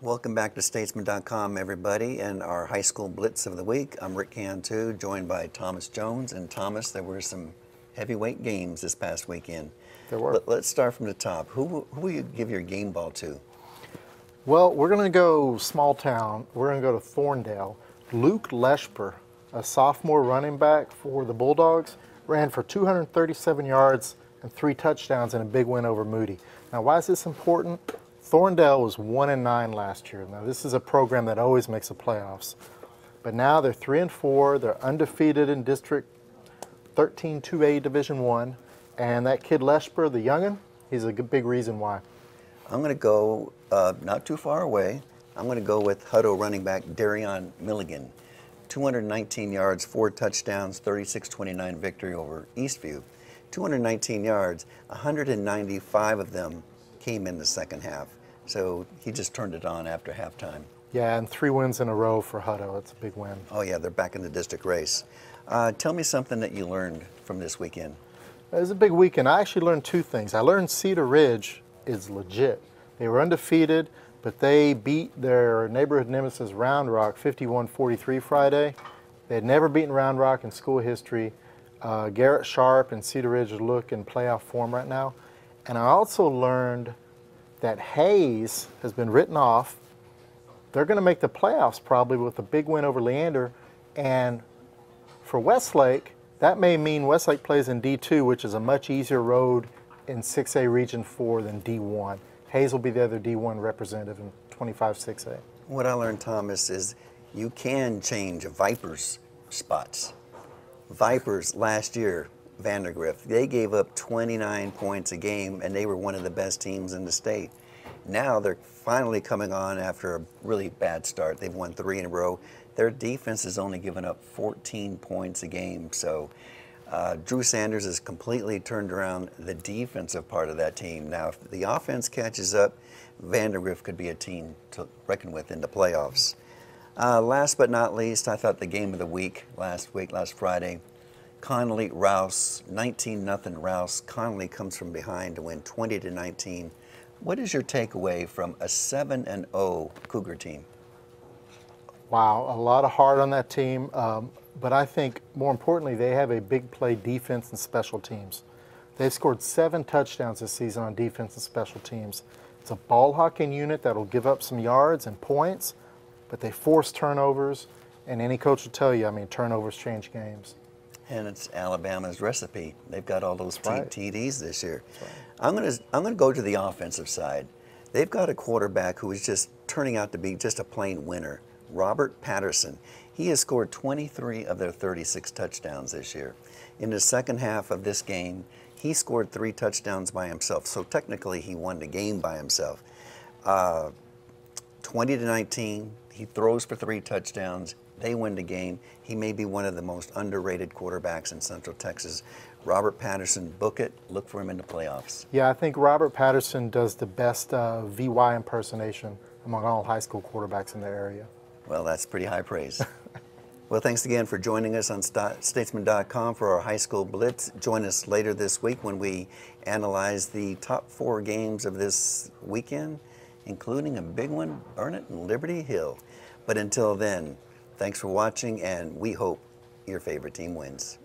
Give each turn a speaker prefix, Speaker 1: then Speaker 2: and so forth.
Speaker 1: Welcome back to Statesman.com, everybody, and our high school blitz of the week. I'm Rick Cantu, joined by Thomas Jones. And Thomas, there were some heavyweight games this past weekend.
Speaker 2: There were.
Speaker 1: Let's start from the top. Who will you give your game ball to?
Speaker 2: Well, we're going to go small town. We're going to go to Thorndale. Luke Leshper, a sophomore running back for the Bulldogs, ran for 237 yards and 3 touchdowns in a big win over Moody. Now, why is this important? Thorndale was 1-9 last year. Now, this is a program that always makes the playoffs. But now they're 3-4. They're undefeated in District 13 2A Division I. And that kid Leshper, the youngin', he's a big reason why.
Speaker 1: I'm going to go not too far away. I'm going to go with Hutto running back Darion Milligan. 219 yards, 4 touchdowns, 36-29 victory over Eastview. 219 yards, 195 of them came in the second half. So he just turned it on after halftime.
Speaker 2: Yeah, and 3 wins in a row for Hutto. It's a big win.
Speaker 1: Oh yeah, they're back in the district race. Tell me something that you learned from this weekend.
Speaker 2: It was a big weekend. I actually learned 2 things. I learned Cedar Ridge is legit. They were undefeated, but they beat their neighborhood nemesis Round Rock 51-43 Friday. They had never beaten Round Rock in school history. Garrett Sharp and Cedar Ridge look in playoff form right now. And I also learned that Hayes has been written off. They're going to make the playoffs probably with a big win over Leander. And for Westlake, that may mean Westlake plays in D2, which is a much easier road in 6A Region 4 than D1. Hayes will be the other D1 representative in 25-6A.
Speaker 1: What I learned, Thomas, is you can change Vipers' spots. Vipers last year, Vandergrift, they gave up 29 points a game, and they were one of the best teams in the state. Now they're finally coming on after a really bad start. They've won 3 in a row. Their defense has only given up 14 points a game. So Drew Sanders has completely turned around the defensive part of that team. Now, if the offense catches up, Vandergrift could be a team to reckon with in the playoffs. Last but not least, I thought the game of the week last Friday, Connolly Rouse, 19-0 Rouse. Connolly comes from behind to win 20-19. What is your takeaway from a 7-0 Cougar team?
Speaker 2: Wow, a lot of heart on that team, but I think more importantly, they have a big play defense and special teams. They've scored 7 touchdowns this season on defense and special teams. It's a ball hawking unit that'll give up some yards and points, but they force turnovers, and any coach will tell you, I mean, turnovers change games.
Speaker 1: And it's Alabama's recipe. They've got all those TDs this year.
Speaker 2: Right.
Speaker 1: I'm gonna go to the offensive side. They've got a quarterback who is just turning out to be just a plain winner, Robert Patterson. He has scored 23 of their 36 touchdowns this year. In the second half of this game, he scored 3 touchdowns by himself. So technically, he won the game by himself. 20-19. He throws for 3 touchdowns. They win the game. He may be one of the most underrated quarterbacks in Central Texas. Robert Patterson, book it. Look for him in the playoffs.
Speaker 2: Yeah, I think Robert Patterson does the best VY impersonation among all high school quarterbacks in the area.
Speaker 1: Well, that's pretty high praise. Well, thanks again for joining us on Statesman.com for our high school blitz. Join us later this week when we analyze the top 4 games of this weekend, including a big one, Burnett and Liberty Hill. But until then, thanks for watching, and we hope your favorite team wins.